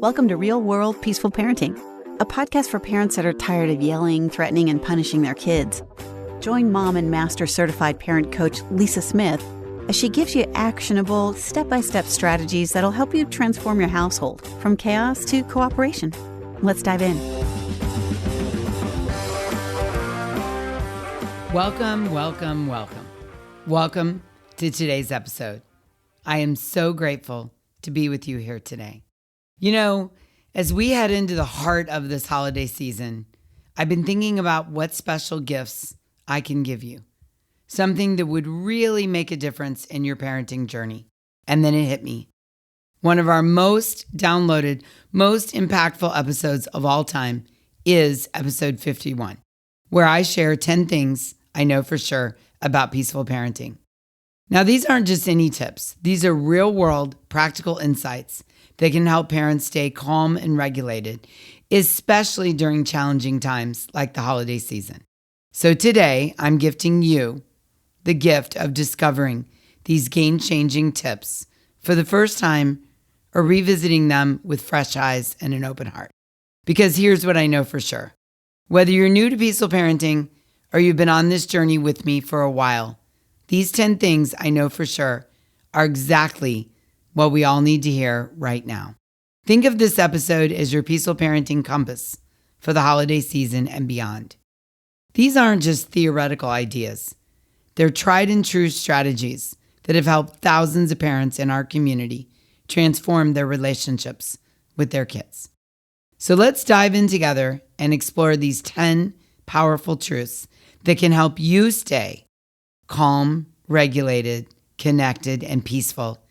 Welcome to Real World Peaceful Parenting, a podcast for parents that are tired of yelling, threatening, and punishing their kids. Join mom and master certified parent coach Lisa Smith as she gives you actionable, step-by-step strategies that'll help you transform your household from chaos to cooperation. Let's dive in. Welcome to today's episode. I am so grateful to be with you here today. You know, as we head into the heart of this holiday season, I've been thinking about what special gifts I can give you. Something that would really make a difference in your parenting journey. And then it hit me. One of our most downloaded, most impactful episodes of all time is episode 51, where I share 10 things I know for sure about peaceful parenting. Now, these aren't just any tips. These are real-world, practical insights that can help parents stay calm and regulated, especially during challenging times like the holiday season. So today, I'm gifting you the gift of discovering these game-changing tips for the first time or revisiting them with fresh eyes and an open heart. Because here's what I know for sure. Whether you're new to peaceful parenting or you've been on this journey with me for a while, these 10 things I know for sure are exactly what we all need to hear right now. Think of this episode as your peaceful parenting compass for the holiday season and beyond. These aren't just theoretical ideas. They're tried and true strategies that have helped thousands of parents in our community transform their relationships with their kids. So let's dive in together and explore these 10 powerful truths that can help you stay calm, regulated, connected, and peaceful,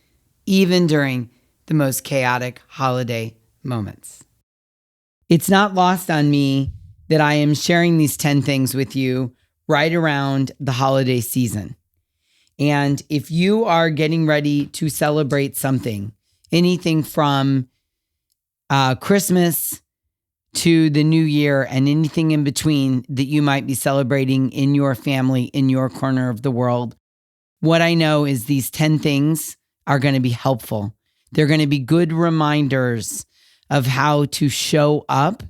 even during the most chaotic holiday moments. It's not lost on me that I am sharing these 10 things with you right around the holiday season. And if you are getting ready to celebrate something, anything from Christmas to the new year and anything in between that you might be celebrating in your family, in your corner of the world, what I know is these 10 things are going to be helpful. They're going to be good reminders of how to show up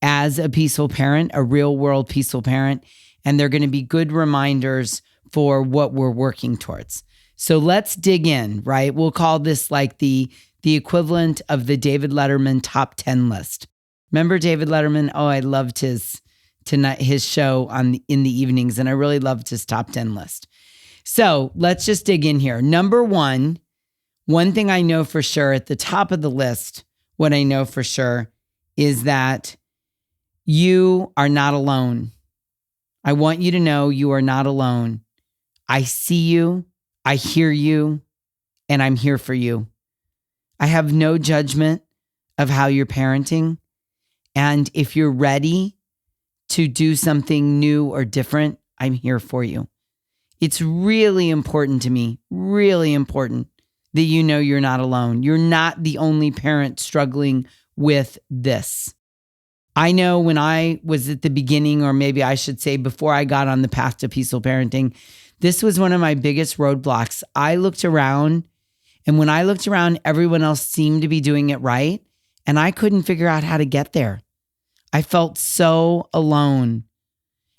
as a peaceful parent, a real world peaceful parent, and they're going to be good reminders for what we're working towards. So let's dig in, right? We'll call this like the equivalent of the David Letterman top 10 list. Remember David Letterman? Oh, I loved his show in the evenings, and I really loved his top 10 list. So let's just dig in here. Number one thing I know for sure at the top of the list, what I know for sure is that you are not alone. I want you to know you are not alone. I see you, I hear you, and I'm here for you. I have no judgment of how you're parenting. And if you're ready to do something new or different, I'm here for you. It's really important to me, really important that you know you're not alone. You're not the only parent struggling with this. I know when I was at the beginning, or maybe I should say before I got on the path to peaceful parenting, this was one of my biggest roadblocks. I looked around, and when I looked around, everyone else seemed to be doing it right, and I couldn't figure out how to get there. I felt so alone.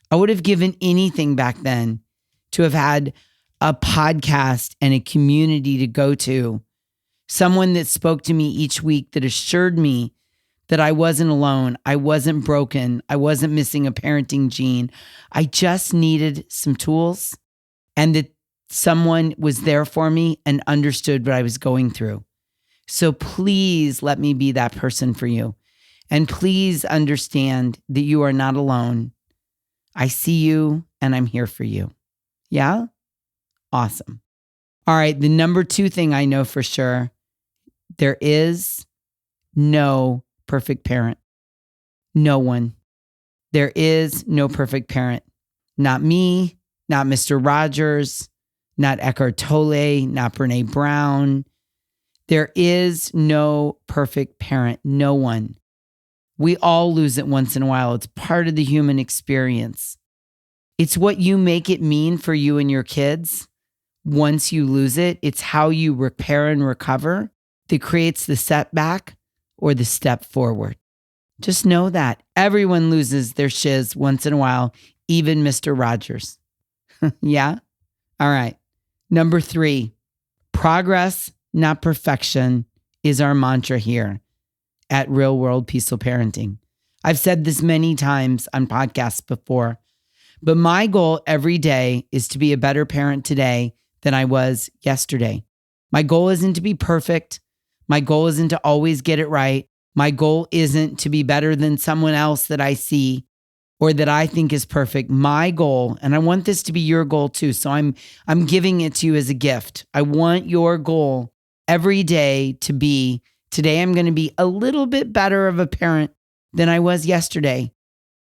I would have given anything back then to have had a podcast and a community to go to, someone that spoke to me each week that assured me that I wasn't alone, I wasn't broken, I wasn't missing a parenting gene. I just needed some tools, and that someone was there for me and understood what I was going through. So please let me be that person for you. And please understand that you are not alone. I see you and I'm here for you. Yeah? Awesome. All right. The number 2 thing I know for sure, there is no perfect parent. No one. There is no perfect parent. Not me, not Mr. Rogers, not Eckhart Tolle, not Brene Brown. There is no perfect parent. No one. We all lose it once in a while. It's part of the human experience. It's what you make it mean for you and your kids once you lose it. It's how you repair and recover that creates the setback or the step forward. Just know that everyone loses their shiz once in a while, even Mr. Rogers. Yeah? All right. Number 3, progress, not perfection, is our mantra here at Real World Peaceful Parenting. I've said this many times on podcasts before, but my goal every day is to be a better parent today than I was yesterday. My goal isn't to be perfect. My goal isn't to always get it right. My goal isn't to be better than someone else that I see or that I think is perfect. My goal, and I want this to be your goal too, so I'm giving it to you as a gift. I want your goal every day to be, today I'm going to be a little bit better of a parent than I was yesterday.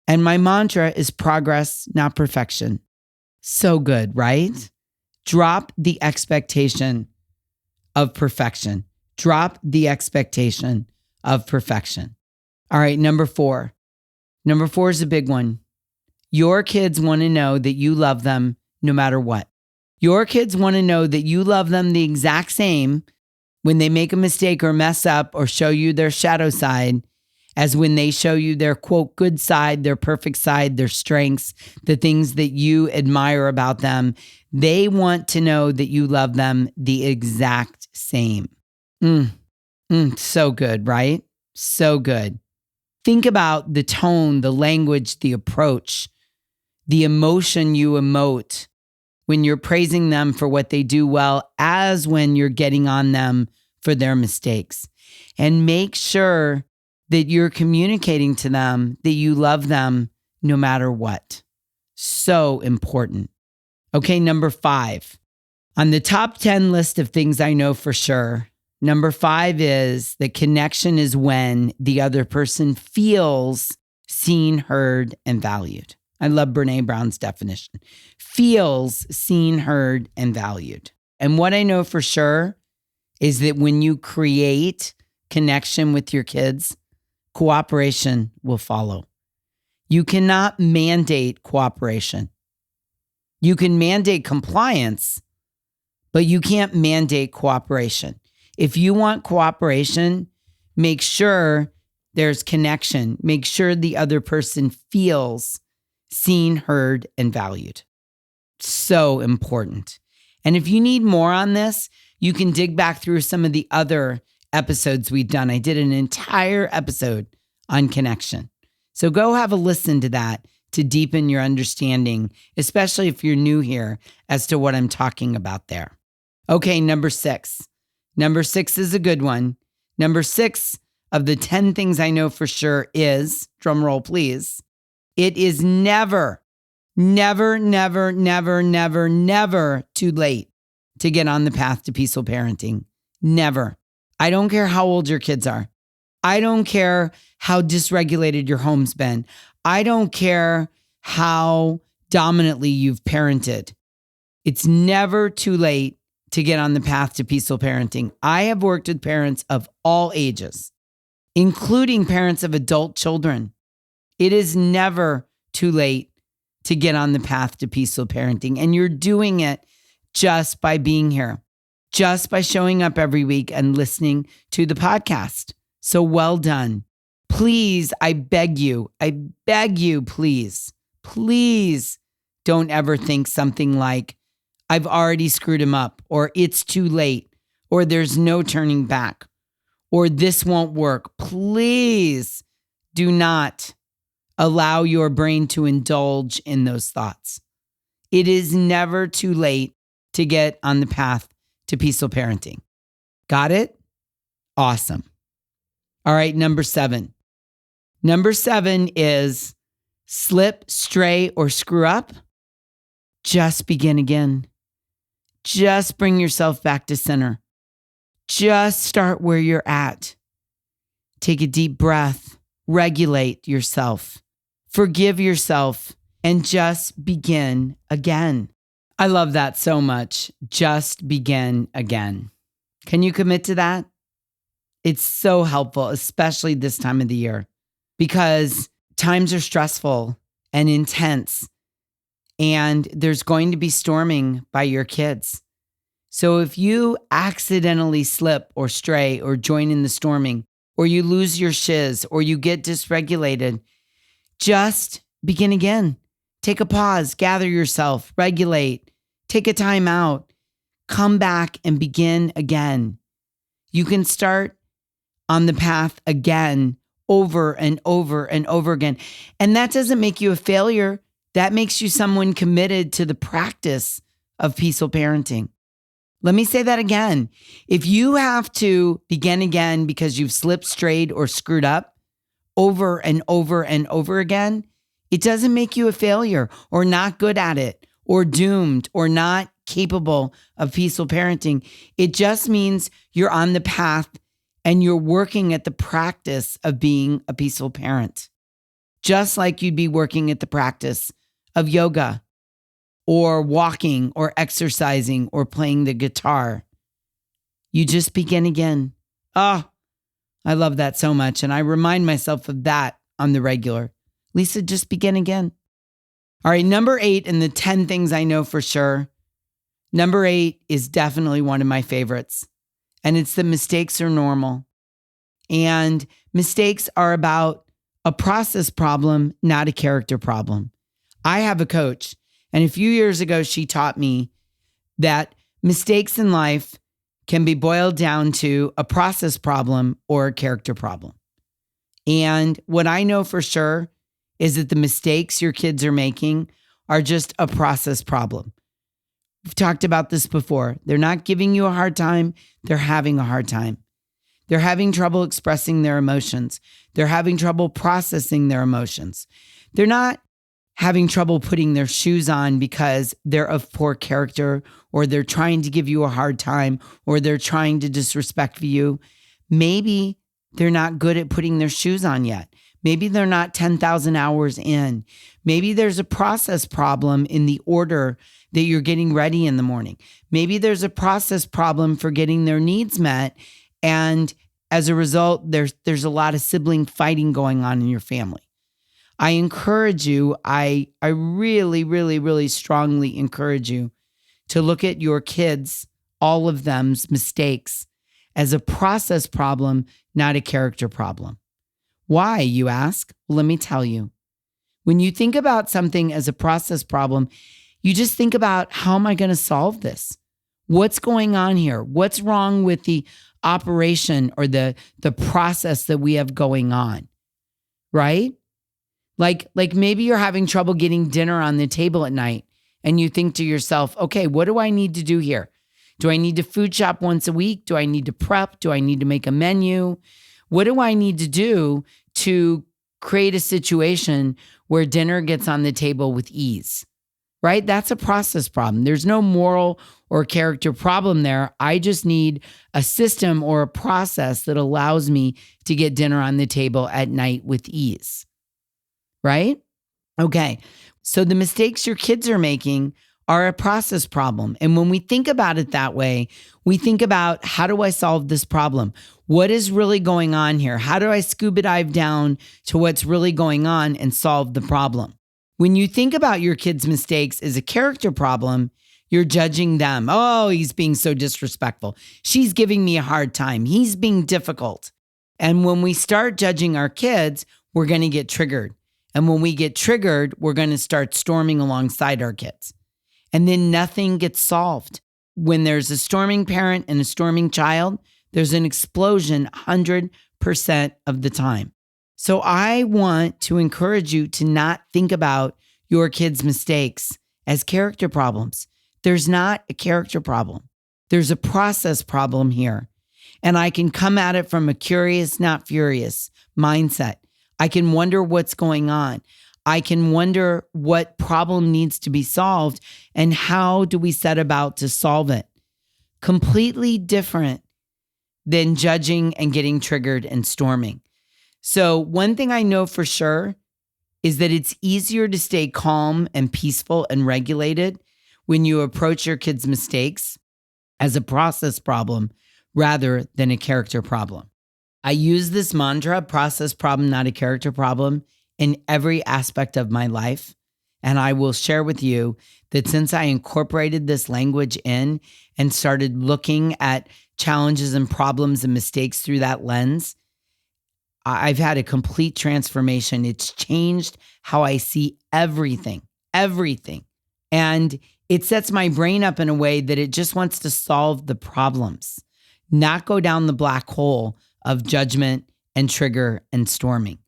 And my mantra is progress, not perfection. So good, right? Drop the expectation of perfection. Drop the expectation of perfection. All right, number 4. Number 4 is a big one. Your kids want to know that you love them no matter what. Your kids want to know that you love them the exact same when they make a mistake or mess up or show you their shadow side as when they show you their, quote, good side, their perfect side, their strengths, the things that you admire about them. They want to know that you love them the exact same. So good, right? So good. Think about the tone, the language, the approach, the emotion you emote when you're praising them for what they do well as when you're getting on them for their mistakes. And make sure that you're communicating to them that you love them no matter what. So important. Okay, number 5. On the top 10 list of things I know for sure, number 5 is that connection is when the other person feels seen, heard, and valued. I love Brené Brown's definition. Feels seen, heard, and valued. And what I know for sure is that when you create connection with your kids, cooperation will follow. You cannot mandate cooperation. You can mandate compliance, but you can't mandate cooperation. If you want cooperation, make sure there's connection. Make sure the other person feels seen, heard, and valued. So important. And if you need more on this, you can dig back through some of the other episodes we've done. I did an entire episode on connection. So go have a listen to that to deepen your understanding, especially if you're new here as to what I'm talking about there. Okay, number 6. Number 6 is a good one. Number 6 of the 10 things I know for sure is, drum roll please, it is never, never, never, never, never, never too late to get on the path to peaceful parenting. Never. I don't care how old your kids are. I don't care how dysregulated your home's been. I don't care how dominantly you've parented. It's never too late to get on the path to peaceful parenting. I have worked with parents of all ages, including parents of adult children. It is never too late to get on the path to peaceful parenting. And you're doing it just by being here, just by showing up every week and listening to the podcast. So well done. Please, I beg you, please don't ever think something like, I've already screwed him up, or it's too late, or there's no turning back, or this won't work. Please do not allow your brain to indulge in those thoughts. It is never too late to get on the path to peaceful parenting. Got it? Awesome. All right, number 7. Number 7 is slip, stray, or screw up. Just begin again. Just bring yourself back to center. Just start where you're at. Take a deep breath. Regulate yourself. Forgive yourself and just begin again. I love that so much. Just begin again. Can you commit to that? It's so helpful, especially this time of the year, because times are stressful and intense, and there's going to be storming by your kids. So if you accidentally slip or stray or join in the storming, or you lose your shiz, or you get dysregulated, just begin again. Take a pause, gather yourself, regulate, take a time out, come back and begin again. You can start on the path again, over and over and over again. And that doesn't make you a failure. That makes you someone committed to the practice of peaceful parenting. Let me say that again. If you have to begin again because you've slipped, strayed, or screwed up over and over and over again, it doesn't make you a failure or not good at it or doomed or not capable of peaceful parenting. It just means you're on the path and you're working at the practice of being a peaceful parent, just like you'd be working at the practice of yoga or walking or exercising or playing the guitar. You just begin again. Oh, I love that so much. And I remind myself of that on the regular. Lisa, just begin again. All right, number 8 in the 10 things I know for sure. Number 8 is definitely one of my favorites. And it's that mistakes are normal. And mistakes are about a process problem, not a character problem. I have a coach, and a few years ago, she taught me that mistakes in life can be boiled down to a process problem or a character problem. And what I know for sure is that the mistakes your kids are making are just a process problem. We've talked about this before. They're not giving you a hard time. They're having a hard time. They're having trouble expressing their emotions. They're having trouble processing their emotions. They're not having trouble putting their shoes on because they're of poor character, or they're trying to give you a hard time, or they're trying to disrespect you. Maybe they're not good at putting their shoes on yet. Maybe they're not 10,000 hours in. Maybe there's a process problem in the order that you're getting ready in the morning. Maybe there's a process problem for getting their needs met. And as a result, there's a lot of sibling fighting going on in your family. I encourage you, I really, really, really strongly encourage you to look at your kids, all of them's mistakes, as a process problem, not a character problem. Why, you ask? Well, let me tell you. When you think about something as a process problem, you just think about, how am I going to solve this? What's going on here? What's wrong with the operation or the process that we have going on, right? Like maybe you're having trouble getting dinner on the table at night and you think to yourself, okay, what do I need to do here? Do I need to food shop once a week? Do I need to prep? Do I need to make a menu? What do I need to do to create a situation where dinner gets on the table with ease, right? That's a process problem. There's no moral or character problem there. I just need a system or a process that allows me to get dinner on the table at night with ease, right? Okay, so the mistakes your kids are making are a process problem. And when we think about it that way, we think about, how do I solve this problem? What is really going on here? How do I scuba dive down to what's really going on and solve the problem? When you think about your kids' mistakes as a character problem, you're judging them. Oh, he's being so disrespectful. She's giving me a hard time. He's being difficult. And when we start judging our kids, we're going to get triggered. And when we get triggered, we're going to start storming alongside our kids. And then nothing gets solved. When there's a storming parent and a storming child, there's an explosion 100% of the time. So I want to encourage you to not think about your kids' mistakes as character problems. There's not a character problem. There's a process problem here. And I can come at it from a curious, not furious mindset. I can wonder what's going on. I can wonder what problem needs to be solved and how do we set about to solve it. Completely different than judging and getting triggered and storming. So one thing I know for sure is that it's easier to stay calm and peaceful and regulated when you approach your kids' mistakes as a process problem rather than a character problem. I use this mantra, process problem, not a character problem, in every aspect of my life. And I will share with you that since I incorporated this language in and started looking at challenges and problems and mistakes through that lens, I've had a complete transformation. It's changed how I see everything. And it sets my brain up in a way that it just wants to solve the problems, not go down the black hole of judgment and trigger and storming.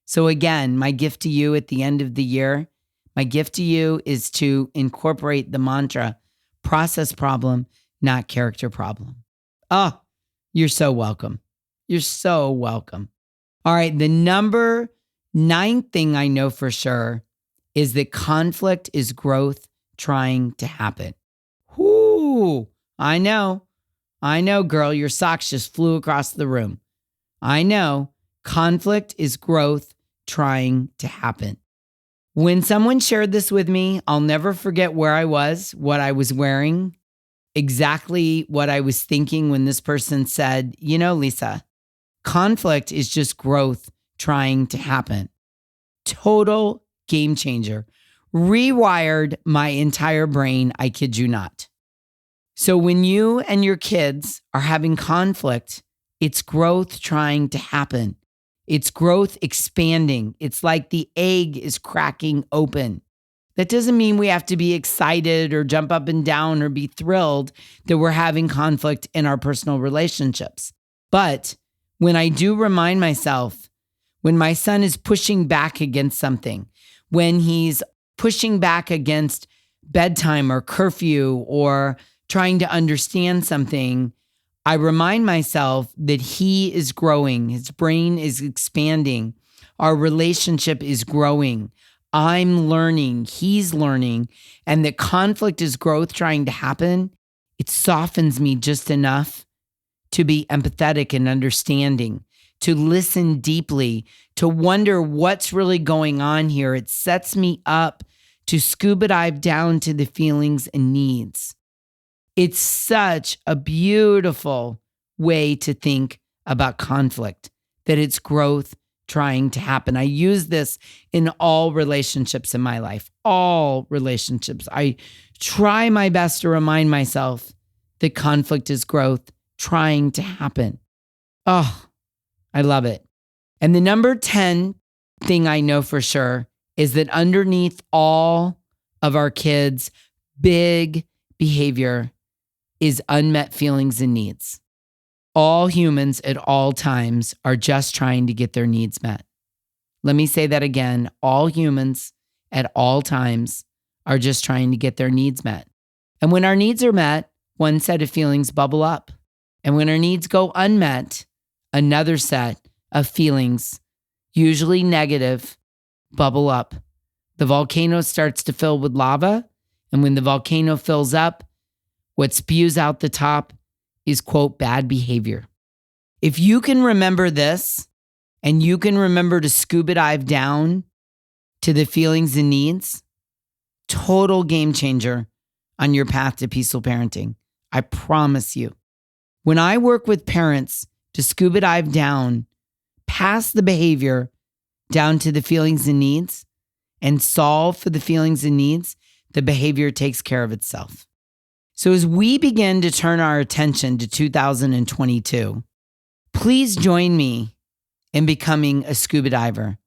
So again, my gift to you at the end of the year, my gift to you is to incorporate the mantra, process problem, not character problem. Oh, you're so welcome. You're so welcome. All right, the number 9 thing I know for sure is that conflict is growth trying to happen. Whoo, I know, girl, your socks just flew across the room. I know, conflict is growth trying to happen. When someone shared this with me, I'll never forget where I was, what I was wearing, exactly what I was thinking when this person said, Lisa, conflict is just growth trying to happen. Total game changer. Rewired my entire brain, I kid you not. So when you and your kids are having conflict, it's growth trying to happen. It's growth expanding. It's like the egg is cracking open. That doesn't mean we have to be excited or jump up and down or be thrilled that we're having conflict in our personal relationships. But when I do remind myself, when my son is pushing back against something, when he's pushing back against bedtime or curfew or trying to understand something, I remind myself that he is growing. His brain is expanding. Our relationship is growing. I'm learning. He's learning. And that conflict is growth trying to happen. It softens me just enough to be empathetic and understanding, to listen deeply, to wonder what's really going on here. It sets me up to scuba dive down to the feelings and needs. It's such a beautiful way to think about conflict, that it's growth trying to happen. I use this in all relationships in my life, all relationships. I try my best to remind myself that conflict is growth trying to happen. Oh, I love it. And the number 10 thing I know for sure is that underneath all of our kids' big behavior is unmet feelings and needs. All humans at all times are just trying to get their needs met. Let me say that again. All humans at all times are just trying to get their needs met. And when our needs are met, one set of feelings bubble up. And when our needs go unmet, another set of feelings, usually negative, bubble up. The volcano starts to fill with lava. And when the volcano fills up, what spews out the top is, quote, bad behavior. If you can remember this, and you can remember to scuba dive down to the feelings and needs, total game changer on your path to peaceful parenting. I promise you. When I work with parents to scuba dive down past the behavior, down to the feelings and needs, and solve for the feelings and needs, the behavior takes care of itself. So as we begin to turn our attention to 2022, please join me in becoming a scuba diver.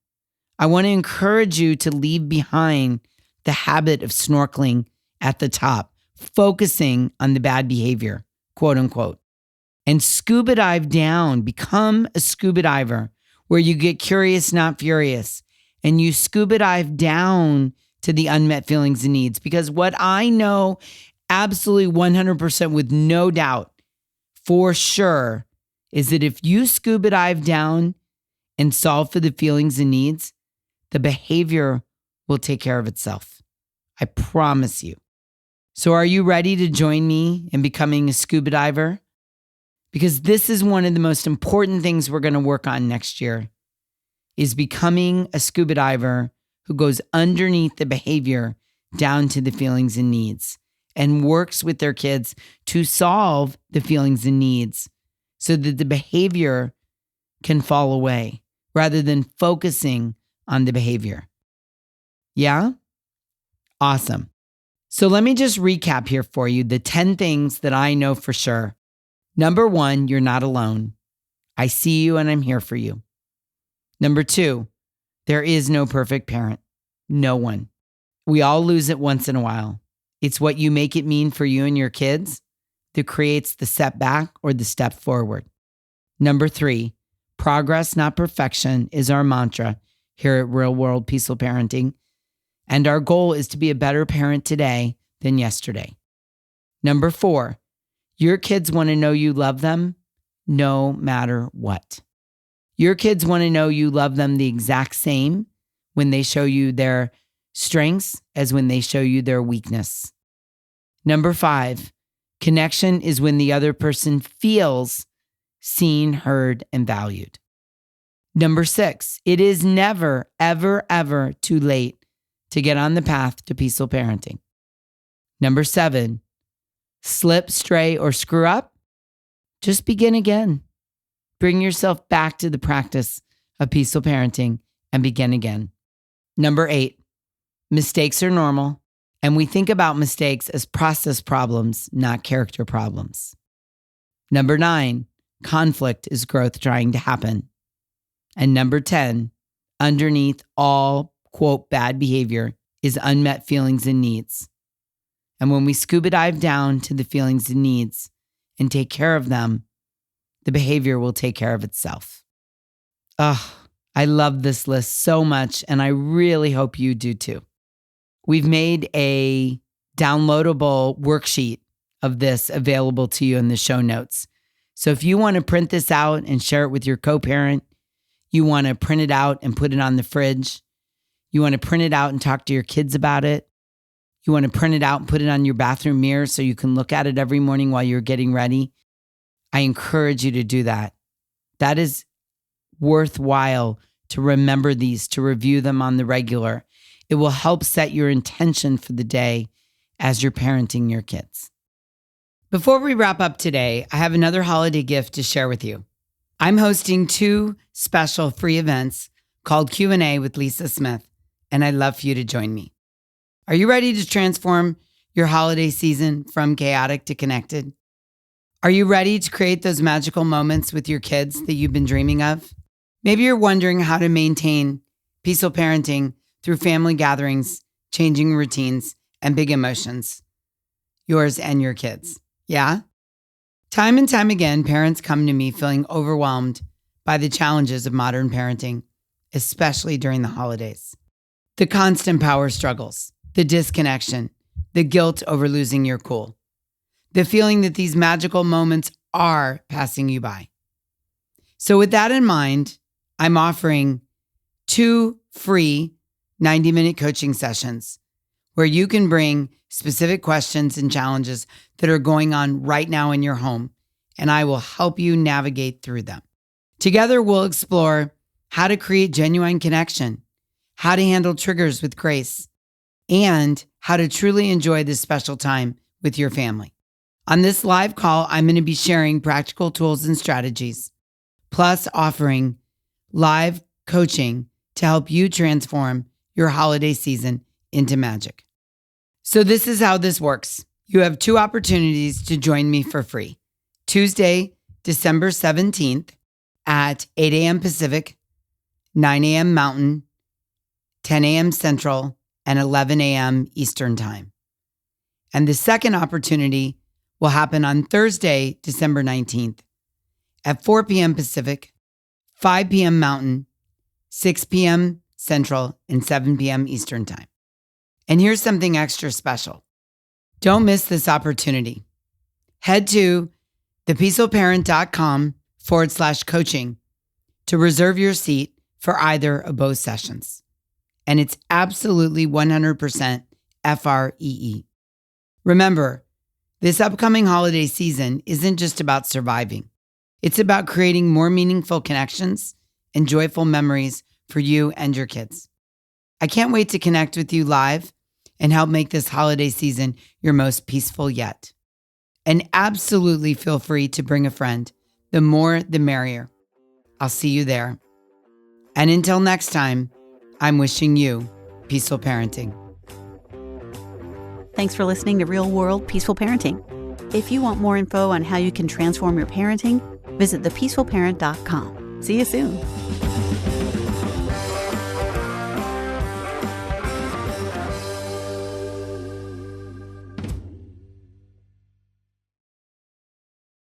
I want to encourage you to leave behind the habit of snorkeling at the top, focusing on the bad behavior, quote unquote, and scuba dive down. Become a scuba diver where you get curious, not furious, and you scuba dive down to the unmet feelings and needs. Because what I know absolutely 100% with no doubt for sure is that if you scuba dive down and solve for the feelings and needs, the behavior will take care of itself. I promise you. So are you ready to join me in becoming a scuba diver? Because this is one of the most important things we're going to work on next year, is becoming a scuba diver who goes underneath the behavior down to the feelings and needs and works with their kids to solve the feelings and needs so that the behavior can fall away rather than focusing on the behavior. Yeah? Awesome. So let me just recap here for you the 10 things that I know for sure. Number 1, you're not alone. I see you and I'm here for you. Number 2, there is no perfect parent. No one. We all lose it once in a while. It's what you make it mean for you and your kids that creates the setback or the step forward. Number 3, progress, not perfection, is our mantra here at Real World Peaceful Parenting. And our goal is to be a better parent today than yesterday. Number 4, your kids want to know you love them no matter what. Your kids want to know you love them the exact same when they show you their strengths as when they show you their weakness. Number 5, connection is when the other person feels seen, heard, and valued. Number 6, it is never, ever, ever too late to get on the path to peaceful parenting. Number 7, slip, stray, or screw up, just begin again. Bring yourself back to the practice of peaceful parenting and begin again. Number 8, mistakes are normal, and we think about mistakes as process problems, not character problems. Number 9, conflict is growth trying to happen. And number 10, underneath all, quote, bad behavior is unmet feelings and needs. And when we scuba dive down to the feelings and needs and take care of them, the behavior will take care of itself. I love this list so much, and I really hope you do too. We've made a downloadable worksheet of this available to you in the show notes. So if you want to print this out and share it with your co-parent, you want to print it out and put it on the fridge, you want to print it out and talk to your kids about it, you want to print it out and put it on your bathroom mirror so you can look at it every morning while you're getting ready, I encourage you to do that. That is worthwhile to remember these, to review them on the regular. It will help set your intention for the day as you're parenting your kids. Before we wrap up today, I have another holiday gift to share with you. I'm hosting 2 special free events called Q&A with Lisa Smith, and I'd love for you to join me. Are you ready to transform your holiday season from chaotic to connected? Are you ready to create those magical moments with your kids that you've been dreaming of? Maybe you're wondering how to maintain peaceful parenting through family gatherings, changing routines, and big emotions. Yours and your kids. Yeah? Time and time again, parents come to me feeling overwhelmed by the challenges of modern parenting, especially during the holidays. The constant power struggles, the disconnection, the guilt over losing your cool, the feeling that these magical moments are passing you by. So with that in mind, I'm offering 2 free 90-minute coaching sessions where you can bring specific questions and challenges that are going on right now in your home, and I will help you navigate through them. Together, we'll explore how to create genuine connection, how to handle triggers with grace, and how to truly enjoy this special time with your family. On this live call, I'm going to be sharing practical tools and strategies, plus offering live coaching to help you transform your holiday season into magic. So this is how this works. You have 2 opportunities to join me for free. Tuesday, December 17th at 8 a.m. Pacific, 9 a.m. Mountain, 10 a.m. Central, and 11 a.m. Eastern Time. And the second opportunity will happen on Thursday, December 19th at 4 p.m. Pacific, 5 p.m. Mountain, 6 p.m. Central, and 7 p.m. Eastern Time. And here's something extra special. Don't miss this opportunity. Head to thepeacefulparent.com/coaching to reserve your seat for either of both sessions. And it's absolutely 100% FREE. Remember, this upcoming holiday season isn't just about surviving. It's about creating more meaningful connections and joyful memories for you and your kids. I can't wait to connect with you live and help make this holiday season your most peaceful yet. And absolutely feel free to bring a friend. The more, the merrier. I'll see you there. And until next time, I'm wishing you peaceful parenting. Thanks for listening to Real World Peaceful Parenting. If you want more info on how you can transform your parenting, visit thepeacefulparent.com. See you soon.